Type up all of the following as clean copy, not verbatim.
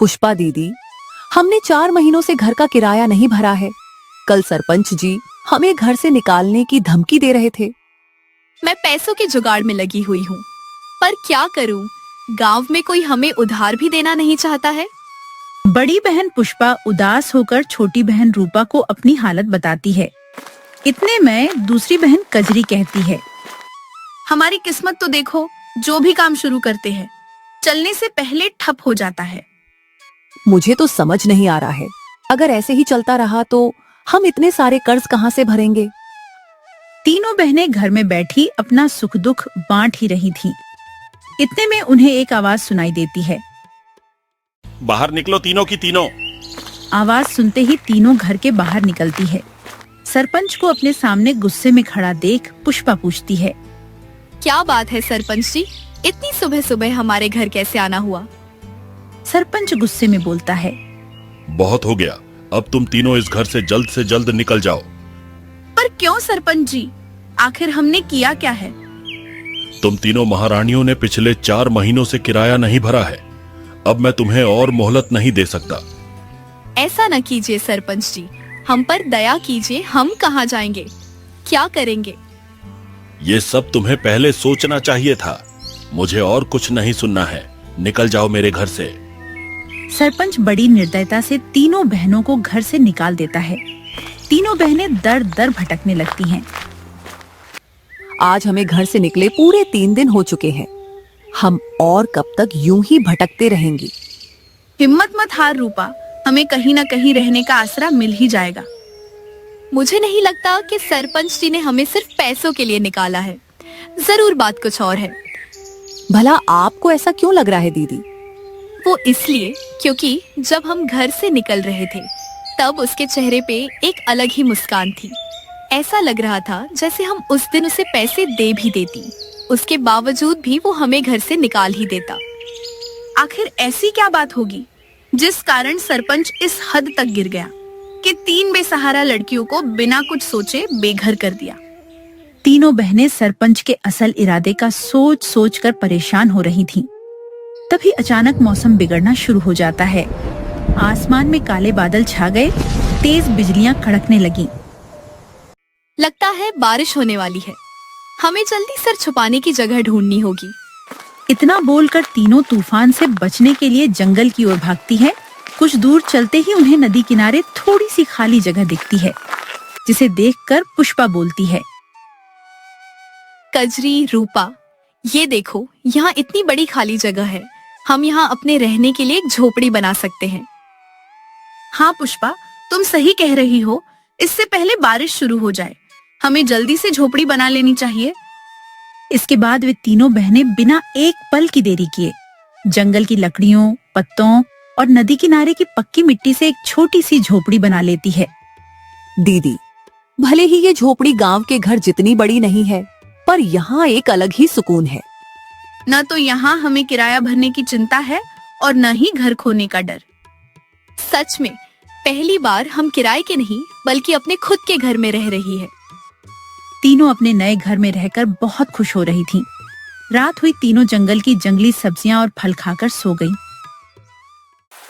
पुष्पा दीदी, हमने 4 महीनों से घर का किराया नहीं भरा है। कल सरपंच जी हमें घर से निकालने की धमकी दे रहे थे। मैं पैसों के जुगाड़ में लगी हुई हूँ, पर क्या करूँ, गांव में कोई हमें उधार भी देना नहीं चाहता है। बड़ी बहन पुष्पा उदास होकर छोटी बहन रूपा को अपनी हालत बताती है। इतने में दूसरी बहन कजरी कहती है, हमारी किस्मत तो देखो, जो भी काम शुरू करते हैं चलने से पहले ठप हो जाता है। मुझे तो समझ नहीं आ रहा है, अगर ऐसे ही चलता रहा तो हम इतने सारे कर्ज कहाँ से भरेंगे। तीनों बहनें घर में बैठी अपना सुख दुख बांट ही रही थीं। इतने में उन्हें एक आवाज सुनाई देती है। बाहर निकलो तीनों की तीनों। आवाज सुनते ही तीनों घर के बाहर निकलती है। सरपंच को अपने सामने गुस्से में खड़ा देख पुष्पा पूछती है, क्या बात है सरपंच जी, इतनी सुबह सुबह हमारे घर कैसे आना हुआ। सरपंच गुस्से में बोलता है, बहुत हो गया, अब तुम तीनों इस घर से जल्द निकल जाओ। पर क्यों सरपंच जी, आखिर हमने किया क्या है। तुम तीनों महारानियों ने पिछले 4 महीनों से किराया नहीं भरा है। अब मैं तुम्हें और मोहलत नहीं दे सकता। ऐसा न कीजिए सरपंच जी, हम पर दया कीजिए, हम कहाँ जाएंगे, क्या करेंगे। ये सब तुम्हें पहले सोचना चाहिए था। मुझे और कुछ नहीं सुनना है, निकल जाओ मेरे घर से। सरपंच बड़ी निर्दयता से तीनों बहनों को घर से निकाल देता है। तीनों बहनें दर दर भटकने लगती हैं। आज हमें घर से निकले पूरे 3 दिन हो चुके हैं। हम और कब तक यूं ही भटकते रहेंगे। हिम्मत मत हार रूपा, हमें कहीं न कहीं रहने का आसरा मिल ही जाएगा। मुझे नहीं लगता कि सरपंच जी ने हमें सिर्फ पैसों के लिए निकाला है, जरूर बात कुछ और है। भला आपको ऐसा क्यों लग रहा है दीदी। वो इसलिए क्योंकि जब हम घर से निकल रहे थे तब उसके चेहरे पे एक अलग ही मुस्कान थी। ऐसा लग रहा था जैसे हम उस दिन उसे पैसे दे भी देती, उसके बावजूद भी वो हमें घर से निकाल ही देता। आखिर ऐसी क्या बात होगी जिस कारण सरपंच इस हद तक गिर गया कि 3 बेसहारा लड़कियों को बिना कुछ सोचे बेघर कर दिया। तीनों बहनें सरपंच के असल इरादे का सोच सोच कर परेशान हो रही थीं। तभी अचानक मौसम बिगड़ना शुरू हो जाता है। आसमान में काले बादल छा गए, तेज बिजलियां कड़कने लगीं। लगता है बारिश होने वाली है, हमें जल्दी सर छुपाने की जगह ढूंढनी होगी। इतना बोलकर तीनों तूफान से बचने के लिए जंगल की ओर भागती है। कुछ दूर चलते ही उन्हें नदी किनारे थोड़ी सी खाली जगह दिखती है, जिसे देखकर पुष्पा बोलती है, कजरी, रूपा, ये देखो, यहाँ इतनी बड़ी खाली जगह है, हम यहाँ अपने रहने के लिए एक झोपड़ी बना सकते हैं। हाँ पुष्पा, तुम सही कह रही हो, इससे पहले बारिश शुरू हो जाए हमें जल्दी से झोपड़ी बना लेनी चाहिए। इसके बाद वे तीनों बहनें बिना एक पल की देरी किए जंगल की लकड़ियों, पत्तों और नदी किनारे की पक्की मिट्टी से एक छोटी सी झोपड़ी बना लेती है। दीदी, भले ही ये झोपड़ी गांव के घर जितनी बड़ी नहीं है, पर यहाँ एक अलग ही सुकून है। न तो यहाँ हमें किराया भरने की चिंता है और न ही घर खोने का डर। सच में पहली बार हम किराए के नहीं बल्कि अपने खुद के घर में रह रही है। तीनों अपने नए घर में रहकर बहुत खुश हो रही थीं। रात हुई, तीनों जंगल की जंगली सब्जियां और फल खाकर सो गईं।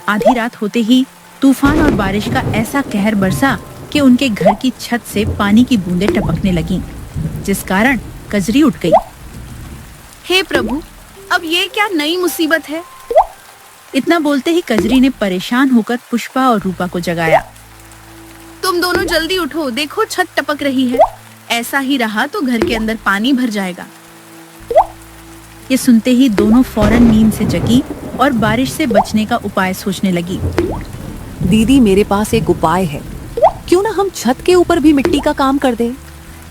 आधी रात होते ही तूफान और बारिश का ऐसा कहर बरसा कि उनके घर की छत से पानी की बूंदें टपकने लगीं, जिस कारण कजरी उठ गई। हे प्रभु, अब ये क्या नई मुसीबत है। इतना बोलते ही कजरी ने परेशान होकर पुष्पा और रूपा को जगाया। तुम दोनों जल्दी उठो, देखो छत टपक रही है, ऐसा ही रहा तो घर के अंदर पानी भर जाएगा। ये सुनते ही दोनों फौरन नींद से जगी और बारिश से बचने का उपाय सोचने लगी। दीदी, मेरे पास एक उपाय है, क्यों ना हम छत के ऊपर भी मिट्टी का काम कर दें।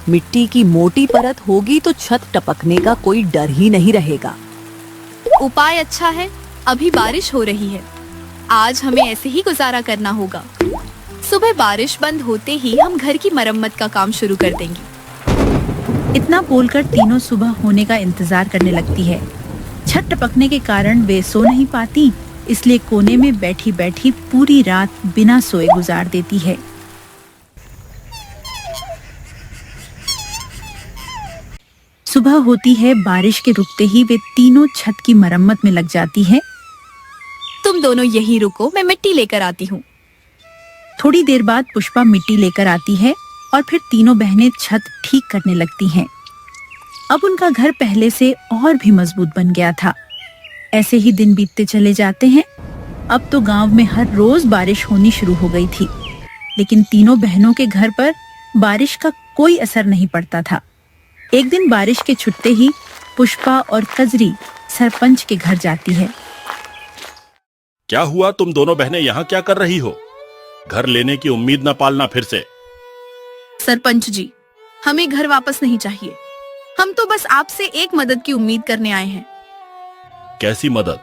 मिट्टी की मोटी परत होगी तो छत टपकने का कोई डर ही नहीं रहेगा। उपाय अच्छा है, अभी बारिश हो रही है, आज हमें ऐसे ही गुजारा करना होगा। सुबह बारिश बंद होते ही हम घर की मरम्मत का काम शुरू कर देंगे। इतना बोलकर तीनों सुबह होने का इंतजार करने लगती है। छत टपकने के कारण वे सो नहीं पाती, इसलिए कोने में बैठी बैठी पूरी रात बिना सोए गुजार देती है। सुबह होती है, बारिश के रुकते ही वे तीनों छत की मरम्मत में लग जाती है। तुम तुम दोनों यहीं रुको, मैं मिट्टी लेकर आती हूँ। थोड़ी देर बाद पुष्पा मिट्टी लेकर आती है और फिर तीनों बहनें छत ठीक करने लगती हैं। अब उनका घर पहले से और भी मजबूत बन गया था। ऐसे ही दिन बीतते चले जाते हैं। अब तो गांव में हर रोज बारिश होनी शुरू हो गई थी, लेकिन तीनों बहनों के घर पर बारिश का कोई असर नहीं पड़ता था। एक दिन बारिश के छुटते ही पुष्पा और कजरी सरपंच के घर जाती है। क्या हुआ, तुम दोनों बहनें यहाँ क्या कर रही हो? घर लेने की उम्मीद न पालना फिर से। सरपंच जी, हमें घर वापस नहीं चाहिए। हम तो बस आपसे एक मदद की उम्मीद करने आए हैं। कैसी मदद?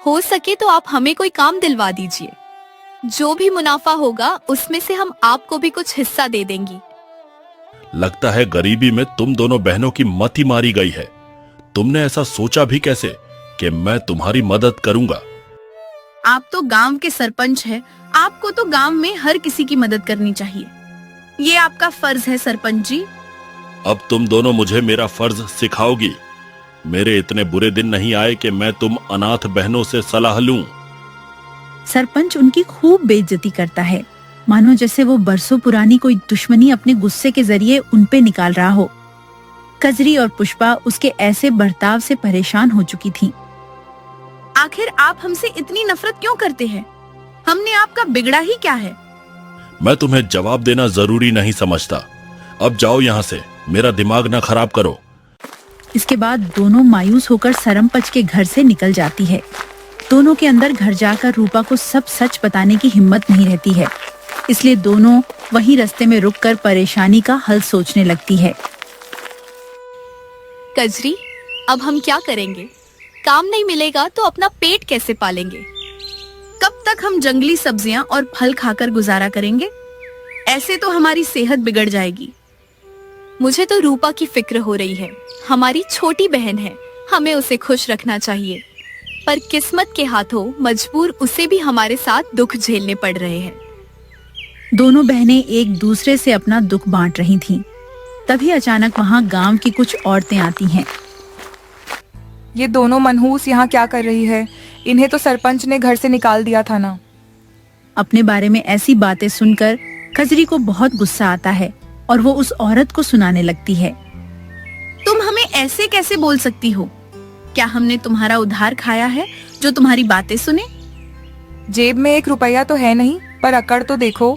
हो सके तो आप हमें कोई काम दिलवा दीजिए। जो भी मुनाफा होगा उसमें से हम आपको भी कुछ हिस्सा दे देंगी। लगता है गरीबी में तुम दोनों बहनों की मत ही मारी गई है। तुमने ऐसा सोचा भी कैसे कि मैं तुम्हारी मदद करूंगा? आप तो गांव के सरपंच हैं, आपको तो गांव में हर किसी की मदद करनी चाहिए। ये आपका फर्ज है सरपंच जी। अब तुम दोनों मुझे मेरा फर्ज सिखाओगी। मेरे इतने बुरे दिन नहीं आए कि मैं तुम अनाथ बहनों से सलाह लूं। सरपंच उनकी खूब बेइज्जती करता है, मानो जैसे वो बरसों पुरानी कोई दुश्मनी अपने गुस्से के जरिए उन पे निकाल रहा हो। कजरी और पुष्पा उसके ऐसे बर्ताव से परेशान हो चुकी थीं। आखिर आप हमसे इतनी नफरत क्यों करते हैं? हमने आपका बिगड़ा ही क्या है? मैं तुम्हें जवाब देना जरूरी नहीं समझता। अब जाओ यहाँ से, मेरा दिमाग ना खराब करो। इसके बाद दोनों मायूस होकर सरपंच के घर से निकल जाती है। दोनों के अंदर घर जाकर रूपा को सब सच बताने की हिम्मत नहीं रहती है, इसलिए दोनों वहीं रास्ते में रुककर परेशानी का हल सोचने लगती है। कजरी, अब हम क्या करेंगे? काम नहीं मिलेगा तो अपना पेट कैसे पालेंगे? कब तक हम जंगली सब्जियां और फल खाकर गुजारा करेंगे? ऐसे तो हमारी सेहत बिगड़ जाएगी। मुझे तो रूपा की फिक्र हो रही है। हमारी छोटी बहन है, हमें उसे खुश रखना चाहिए, पर किस्मत के हाथों मजबूर उसे भी हमारे साथ दुख झेलने पड़ रहे हैं। दोनों बहनें एक दूसरे से अपना दुख बांट रही थीं। तभी अचानक वहां गांव की कुछ औरतें आती हैं। ये दोनों मनहूस यहाँ क्या कर रही है? इन्हें तो सरपंच ने घर से निकाल दिया था ना। अपने बारे में ऐसी बातें सुनकर कजरी को बहुत गुस्सा आता है और वो उस औरत को सुनाने लगती है। तुम हमें ऐसे कैसे बोल सकती हो? क्या हमने तुम्हारा उधार खाया है जो तुम्हारी बातें सुने? जेब में 1 रुपया तो है नहीं, पर अकड़ तो देखो।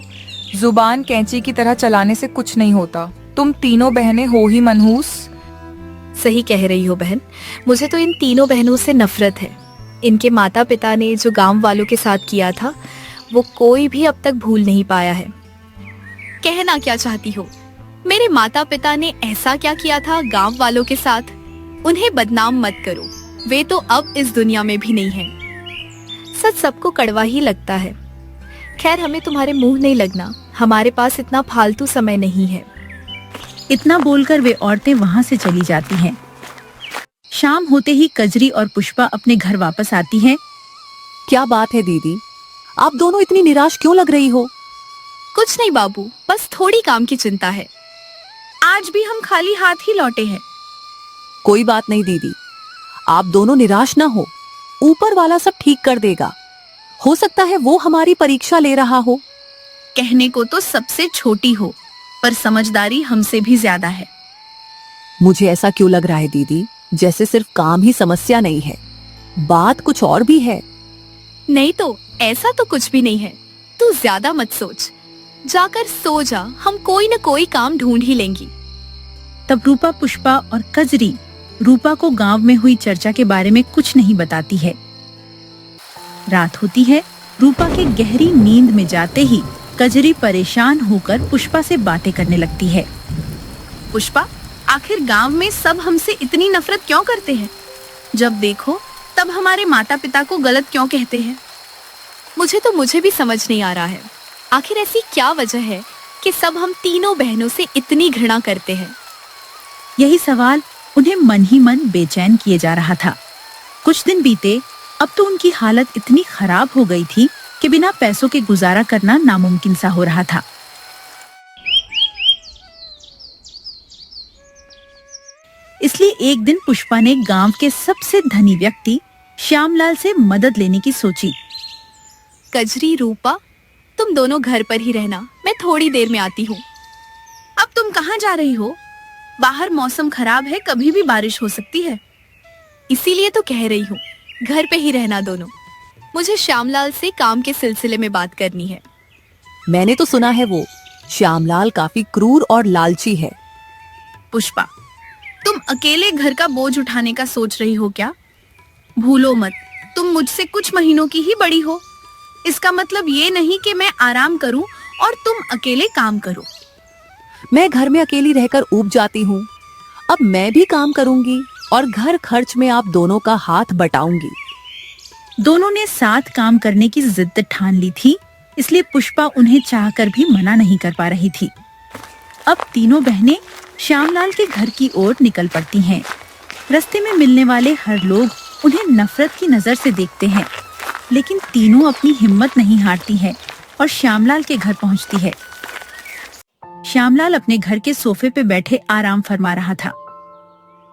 जुबान कैंची की तरह चलाने से कुछ नहीं होता। तुम तीनों बहनें हो ही मनहूस। सही कह रही हो बहन, मुझे तो इन तीनों बहनों से नफरत है। इनके माता पिता ने जो गांव वालों के साथ किया था वो कोई भी अब तक भूल नहीं पाया है। कहना क्या चाहती हो? मेरे माता पिता ने ऐसा क्या किया था गांव वालों के साथ? उन्हें बदनाम मत करो, वे तो अब इस दुनिया में भी नहीं हैं। सच सबको कड़वा ही लगता है। खैर, हमें तुम्हारे मुंह नहीं लगना, हमारे पास इतना फालतू समय नहीं है। इतना बोलकर वे औरतें वहां से चली जाती हैं। शाम होते ही कजरी और पुष्पा अपने घर वापस आती हैं। क्या बात है दीदी, आप दोनों इतनी निराश क्यों लग रही हो? कुछ नहीं बाबू, बस थोड़ी काम की चिंता है। आज भी हम खाली हाथ ही लौटे हैं। कोई बात नहीं दीदी, आप दोनों निराश ना हो, ऊपर वाला सब ठीक कर देगा। हो सकता है वो हमारी परीक्षा ले रहा हो। कहने को तो सबसे छोटी हो, पर समझदारी हमसे भी ज्यादा है। मुझे ऐसा क्यों लग रहा है दीदी, जैसे सिर्फ काम ही समस्या नहीं है, बात कुछ और भी है। नहीं तो ऐसा तो कुछ भी नहीं है। तू ज्यादा मत सोच, जाकर सो जा, हम कोई न कोई काम ढूंढ ही लेंगी। तब रूपा, पुष्पा और कजरी रूपा को गांव में हुई चर्चा के बारे में कुछ नहीं बताती है। रात होती है। रूपा के गहरी नींद में जाते ही कजरी परेशान होकर पुष्पा से बातें करने लगती है। पुष्पा, आखिर गांव में सब हमसे इतनी नफरत क्यों करते हैं? जब देखो तब हमारे माता पिता को गलत क्यों कहते हैं? मुझे भी समझ नहीं आ रहा है। आखिर ऐसी क्या वजह है कि सब हम तीनों बहनों से इतनी घृणा करते हैं? यही सवाल उन्हें मन ही मन बेचैन किए जा रहा था। कुछ दिन बीते, अब तो उनकी हालत इतनी खराब हो गई थी कि बिना पैसों के गुजारा करना नामुमकिन सा हो रहा था। इसलिए एक दिन पुष्पा ने गांव के सबसे धनी व्यक्ति श्यामलाल से मदद लेने की सोची। कजरी, रूपा, तुम दोनों घर पर ही रहना, मैं थोड़ी देर में आती हूँ। अब तुम कहाँ जा रही हो? बाहर मौसम खराब है, कभी भी बारिश हो सकती है। इसीलिए तो कह रही हूँ, घर पे ही रहना दोनों। मुझे श्यामलाल से काम के सिलसिले में बात करनी है। मैंने तो सुना है वो श्यामलाल काफी क्रूर और लालची है। पुष्पा, तुम अकेले घर का बोझ उठाने का सोच रही हो क्या? भूलो मत, तुम मुझसे कुछ महीनों की ही बड़ी हो। इसका मतलब ये नहीं कि मैं आराम करूं और तुम अकेले काम करो। मैं घर में अकेली रहकर ऊब जाती हूँ। अब मैं भी काम करूंगी और घर खर्च में आप दोनों का हाथ बटाऊंगी। दोनों ने साथ काम करने की जिद ठान ली थी, इसलिए पुष्पा उन्हें चाहकर भी मना नहीं कर पा रही थी। अब तीनों बहनें श्यामलाल के घर की ओर निकल पड़ती हैं। रास्ते में मिलने वाले हर लोग उन्हें नफरत की नजर से देखते हैं, लेकिन तीनों अपनी हिम्मत नहीं हारती हैं और श्यामलाल के घर पहुंचती है। श्यामलाल अपने घर के सोफे पे बैठे आराम फरमा रहा था।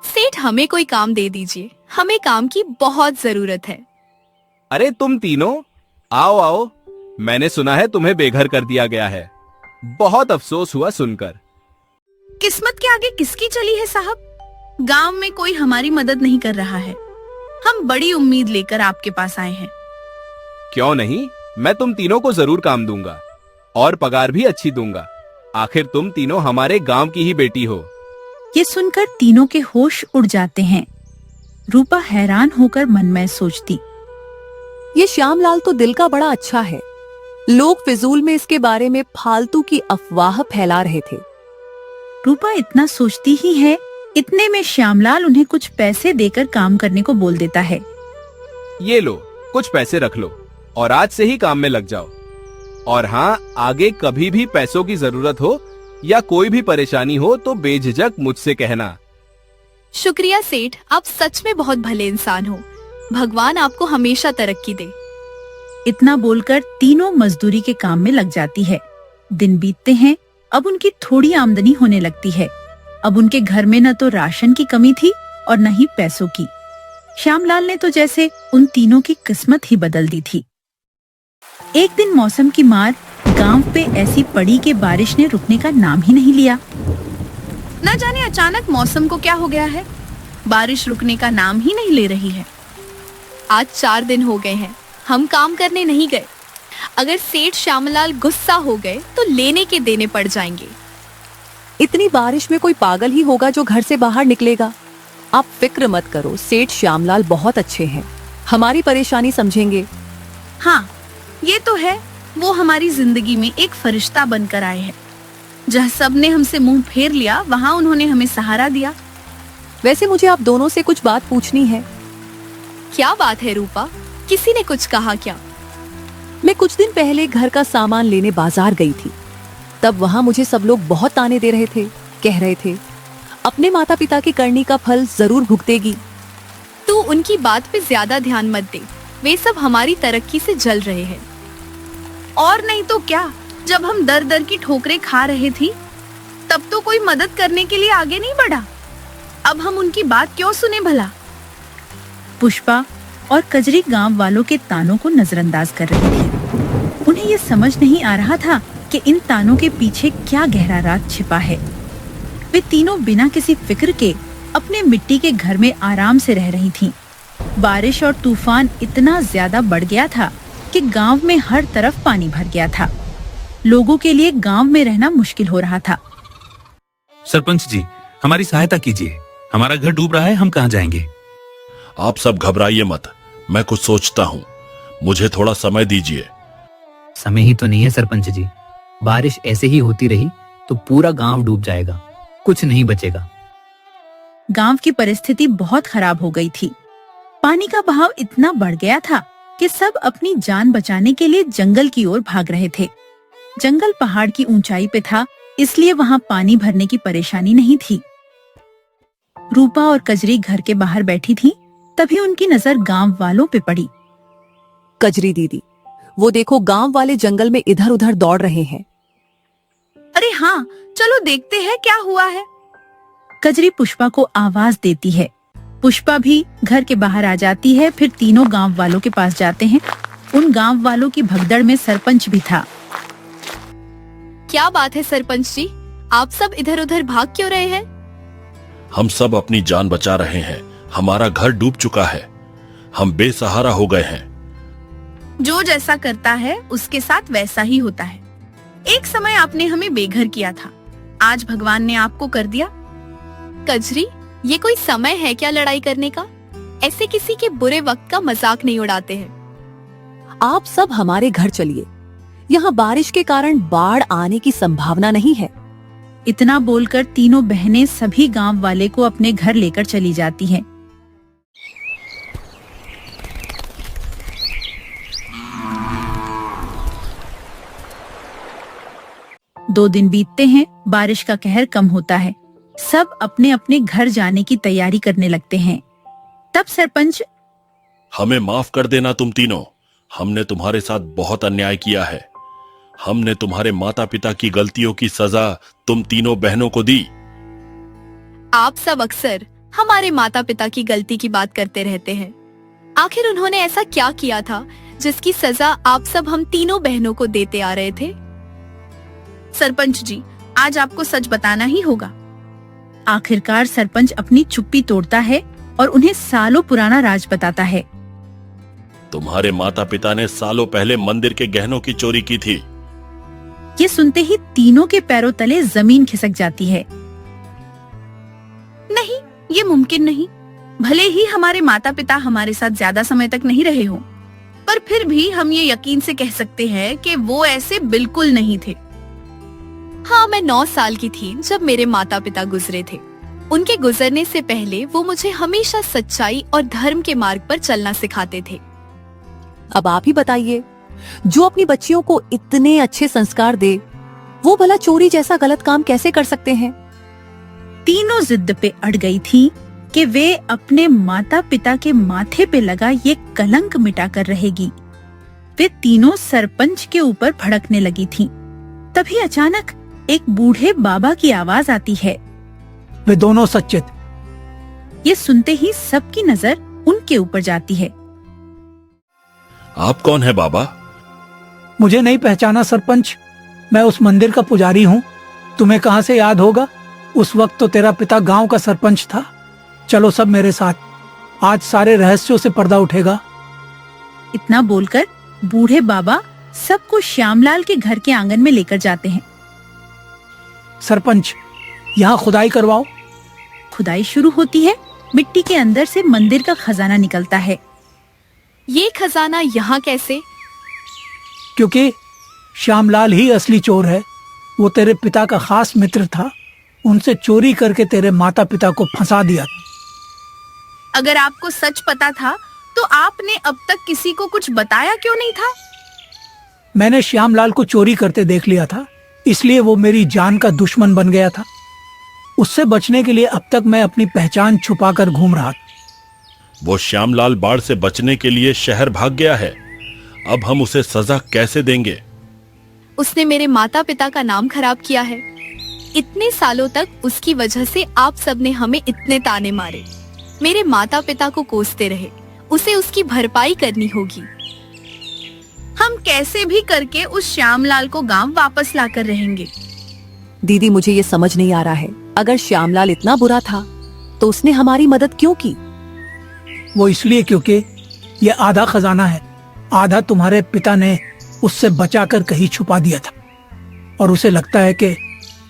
सेठ, हमें कोई काम दे दीजिए, हमें काम की बहुत जरूरत है। अरे तुम तीनों, आओ आओ। मैंने सुना है तुम्हें बेघर कर दिया गया है। बहुत अफसोस हुआ सुनकर। किस्मत के आगे किसकी चली है साहब? गांव में कोई हमारी मदद नहीं कर रहा है। हम बड़ी उम्मीद लेकर आपके पास आए हैं। क्यों नहीं, मैं तुम तीनों को जरूर काम दूंगा और पगार भी अच्छी दूंगा। आखिर तुम तीनों हमारे गांव की ही बेटी हो। ये सुनकर तीनों के होश उड़ जाते हैं। रूपा हैरान होकर मन में सोचती, ये श्यामलाल तो दिल का बड़ा अच्छा है। लोग फिजूल में इसके बारे में फालतू की अफवाह फैला रहे थे। रूपा इतना सोचती ही है, इतने में श्यामलाल उन्हें कुछ पैसे देकर काम करने को बोल देता है। ये लो, कुछ पैसे रख लो और आज से ही काम में लग जाओ। और हाँ, आगे कभी भी पैसों की जरूरत हो या कोई भी परेशानी हो तो बेझिझक मुझसे कहना। शुक्रिया सेठ, आप सच में बहुत भले इंसान हो। भगवान आपको हमेशा तरक्की दे। इतना बोलकर तीनों मजदूरी के काम में लग जाती है। दिन बीतते हैं, अब उनकी थोड़ी आमदनी होने लगती है। अब उनके घर में न तो राशन की कमी थी और न ही पैसों की। श्यामलाल ने तो जैसे उन तीनों की किस्मत ही बदल दी थी। एक दिन मौसम की मार गांव पे ऐसी पड़ी कि बारिश ने रुकने का नाम ही नहीं लिया। न जाने अचानक मौसम को क्या हो गया है, बारिश रुकने का नाम ही नहीं ले रही है। आज 4 दिन हो गए हैं, हम काम करने नहीं गए। अगर सेठ श्यामलाल गुस्सा हो गए तो लेने के देने पड़ जाएंगे। इतनी बारिश में कोई पागल ही होगा जो घर से बाहर निकलेगा। आप फिक्र मत करो, सेठ श्यामलाल बहुत अच्छे हैं, हमारी परेशानी समझेंगे। हाँ, ये तो है, वो हमारी जिंदगी में एक फरिश्ता बनकर आए हैं। जहाँ सबने हमसे मुंह फेर लिया, वहाँ उन्होंने हमें सहारा दिया। वैसे मुझे आप दोनों से कुछ बात पूछनी है। क्या बात है रूपा? किसी ने कुछ कहा क्या? मैं कुछ दिन पहले घर का सामान लेने बाजार गई थी। तब वहाँ मुझे सब लोग बहुत ताने दे रहे थे, कह रहे थे अपने माता पिता की करनी का फल जरूर भुगतेगी। तू उनकी बात पे ज्यादा ध्यान मत दे, वे सब हमारी तरक्की से जल रहे हैं। और नहीं तो क्या, जब हम दर दर की ठोकरें खा रहे थी तब तो कोई मदद करने के लिए आगे नहीं बढ़ा। अब हम उनकी बात क्यों सुने भला? पुष्पा और कजरी गांव वालों के तानों को नजरअंदाज कर रही थी। उन्हें ये समझ नहीं आ रहा था कि इन तानों के पीछे क्या गहरा राज छिपा है। वे तीनों बिना किसी फिक्र के अपने मिट्टी के घर में आराम से रह रही थीं। बारिश और तूफान इतना ज्यादा बढ़ गया था कि गांव में हर तरफ पानी भर गया था। लोगों के लिए गांव में रहना मुश्किल हो रहा था। सरपंच जी, हमारी सहायता कीजिए, हमारा घर डूब रहा है, हम कहाँ जाएंगे? आप सब घबराइए मत, मैं कुछ सोचता हूँ, मुझे थोड़ा समय दीजिए। समय ही तो नहीं है सरपंच जी, बारिश ऐसे ही होती रही तो पूरा गांव डूब जाएगा, कुछ नहीं बचेगा। गांव की परिस्थिति बहुत खराब हो गई थी। पानी का बहाव इतना बढ़ गया था कि सब अपनी जान बचाने के लिए जंगल की ओर भाग रहे थे। जंगल पहाड़ की ऊंचाई पे था, इसलिए वहाँ पानी भरने की परेशानी नहीं थी। रूपा और कजरी घर के बाहर बैठी थी, तभी उनकी नजर गांव वालों पे पड़ी। कजरी दीदी, वो देखो गांव वाले जंगल में इधर उधर दौड़ रहे हैं। अरे हाँ, चलो देखते हैं क्या हुआ है। कजरी पुष्पा को आवाज देती है। पुष्पा भी घर के बाहर आ जाती है। फिर तीनों गांव वालों के पास जाते हैं। उन गांव वालों की भगदड़ में सरपंच भी था। क्या बात है सरपंच जी, आप सब इधर उधर भाग क्यों रहे हैं? हम सब अपनी जान बचा रहे हैं। हमारा घर डूब चुका है। हम बेसहारा हो गए हैं। जो जैसा करता है उसके साथ वैसा ही होता है। एक समय आपने हमें बेघर किया था, आज भगवान ने आपको कर दिया। कजरी, ये कोई समय है क्या लड़ाई करने का? ऐसे किसी के बुरे वक्त का मजाक नहीं उड़ाते हैं। आप सब हमारे घर चलिए। यहाँ बारिश के कारण बाढ़ आने की संभावना नहीं है। इतना बोलकर तीनों बहनें सभी गांव वाले को अपने घर लेकर चली जाती हैं। दो दिन बीतते हैं, बारिश का कहर कम होता है। सब अपने अपने घर जाने की तैयारी करने लगते हैं। तब सरपंच, हमें माफ कर देना तुम तीनों। हमने तुम्हारे साथ बहुत अन्याय किया है। हमने तुम्हारे माता पिता की गलतियों की सजा तुम तीनों बहनों को दी। आप सब अक्सर हमारे माता पिता की गलती की बात करते रहते हैं। आखिर उन्होंने ऐसा क्या किया था जिसकी सजा आप सब हम तीनों बहनों को देते आ रहे थे? सरपंच जी, आज आपको सच बताना ही होगा। आखिरकार सरपंच अपनी चुप्पी तोड़ता है और उन्हें सालों पुराना राज बताता है। तुम्हारे माता पिता ने सालों पहले मंदिर के गहनों की चोरी की थी। ये सुनते ही तीनों के पैरों तले जमीन खिसक जाती है। नहीं, ये मुमकिन नहीं। भले ही हमारे माता पिता हमारे साथ ज्यादा समय तक नहीं रहे हों, पर फिर भी हम ये यकीन से कह सकते हैं कि वो ऐसे बिल्कुल नहीं थे। हाँ, मैं 9 साल की थी जब मेरे माता पिता गुजरे थे। उनके गुजरने से पहले वो मुझे हमेशा सच्चाई और धर्म के मार्ग पर चलना सिखाते थे। अब आप ही बताइए, जो अपनी बच्चियों को इतने अच्छे संस्कार दे, वो भला चोरी जैसा गलत काम कैसे कर सकते हैं? तीनों जिद पे अड़ गई थी कि वे अपने माता पिता के माथे पे लगा ये कलंक मिटा कर रहेगी। वे तीनों सरपंच के ऊपर भड़कने लगी थीं। तभी अचानक एक बूढ़े बाबा की आवाज आती है। वे दोनों सच्चे थे। ये सुनते ही सबकी नजर उनके ऊपर जाती है। आप कौन है बाबा? मुझे नहीं पहचाना सरपंच? मैं उस मंदिर का पुजारी हूँ। तुम्हें कहाँ से याद होगा? उस वक्त तो तेरा पिता गांव का सरपंच था। चलो सब मेरे साथ, आज सारे रहस्यों से पर्दा उठेगा। इतना बोलकर बूढ़े बाबा सबको श्यामलाल के घर के आंगन में लेकर जाते हैं। सरपंच, यहाँ खुदाई करवाओ। खुदाई शुरू होती है। मिट्टी के अंदर से मंदिर का खजाना निकलता है। ये खजाना यहाँ कैसे? क्योंकि श्यामलाल ही असली चोर है। वो तेरे पिता का खास मित्र था। उनसे चोरी करके तेरे माता पिता को फंसा दिया। अगर आपको सच पता था तो आपने अब तक किसी को कुछ बताया क्यों नहीं था? मैंने श्यामलाल को चोरी करते देख लिया था, इसलिए वो मेरी जान का दुश्मन बन गया था। उससे बचने के लिए अब तक मैं अपनी पहचान छुपाकर घूम रहा था। वो श्यामलाल बाढ़ से बचने के लिए शहर भाग गया है। अब हम उसे सजा कैसे देंगे? उसने मेरे माता पिता का नाम खराब किया है। इतने सालों तक उसकी वजह से आप सब ने हमें इतने ताने मारे। मेरे माता पिता को कोसते रहे। उसे उसकी भरपाई करनी होगी। हम कैसे भी करके उस श्यामलाल को गांव वापस लाकर रहेंगे। दीदी, मुझे ये समझ नहीं आ रहा है, अगर श्यामलाल इतना बुरा था तो उसने हमारी मदद क्यों की? वो इसलिए क्योंकि ये आधा खजाना है, आधा तुम्हारे पिता ने उससे बचाकर कहीं छुपा दिया था और उसे लगता है कि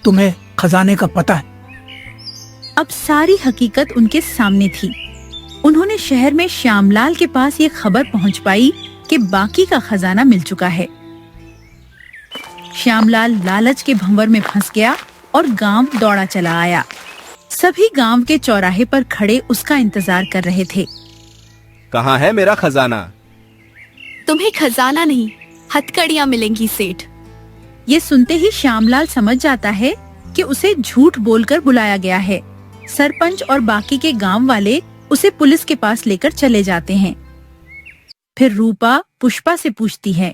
तुम्हें खजाने का पता है। अब सारी हकीकत उनके सामने थी। उन्होंने शहर में श्यामलाल के पास ये खबर पहुंच पाई कि बाकी का खजाना मिल चुका है। श्यामलाल लालच के भंवर में फंस गया और गांव दौड़ा चला आया। सभी गांव के चौराहे पर खड़े उसका इंतजार कर रहे थे। कहाँ है मेरा खजाना? तुम्हें खजाना नहीं, हथकड़ियां मिलेंगी सेठ। ये सुनते ही श्यामलाल समझ जाता है कि उसे झूठ बोलकर बुलाया गया है। सरपंच और बाकी के गांव वाले उसे पुलिस के पास लेकर चले जाते हैं। फिर रूपा पुष्पा से पूछती है,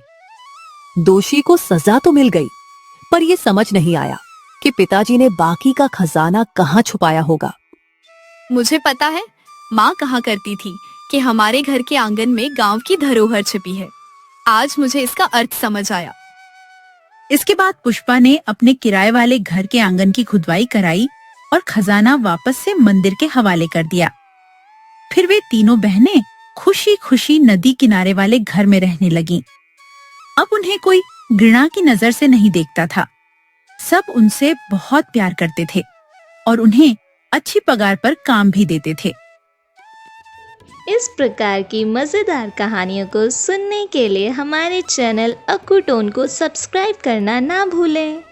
दोषी को सजा तो मिल गई, पर ये समझ नहीं आया कि पिताजी ने बाकी का खजाना कहाँ छुपाया होगा। मुझे पता है, माँ कहा करती थी कि हमारे घर के आंगन में गांव की धरोहर छिपी है। आज मुझे इसका अर्थ समझ आया। इसके बाद पुष्पा ने अपने किराए वाले घर के आंगन की खुदवाई कराई और खजाना वापस से मंदिर के हवाले कर दिया। फिर वे तीनों बहनें खुशी खुशी नदी किनारे वाले घर में रहने लगीं। अब उन्हें कोई घृणा की नजर से नहीं देखता था। सब उनसे बहुत प्यार करते थे और उन्हें अच्छी पगार पर काम भी देते थे। इस प्रकार की मजेदार कहानियों को सुनने के लिए हमारे चैनल अक्कू टोन को सब्सक्राइब करना ना भूलें।